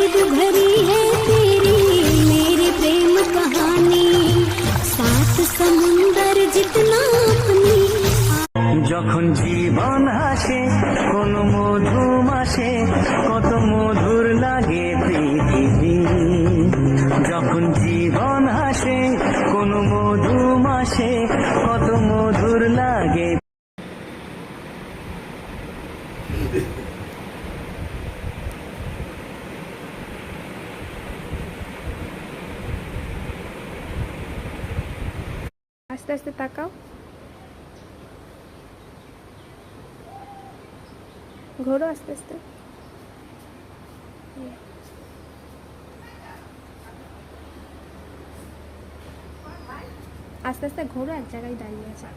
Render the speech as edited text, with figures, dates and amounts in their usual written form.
दर्द भरी है तेरी मेरी प्रेम कहानी सात समुंदर जितना अपनी যখন জীবন হাসে কোন মধুমাসে কত মধুর লাগে পৃথিবী যখন জীবন হাসে কোন মধুমাসে কত মধুর লাগে আস্তে আস্তে তাকাও ঘোরো আস্তে আস্তে আস্তে আস্তে ঘোরো এক জায়গায় দাঁড়িয়ে আছে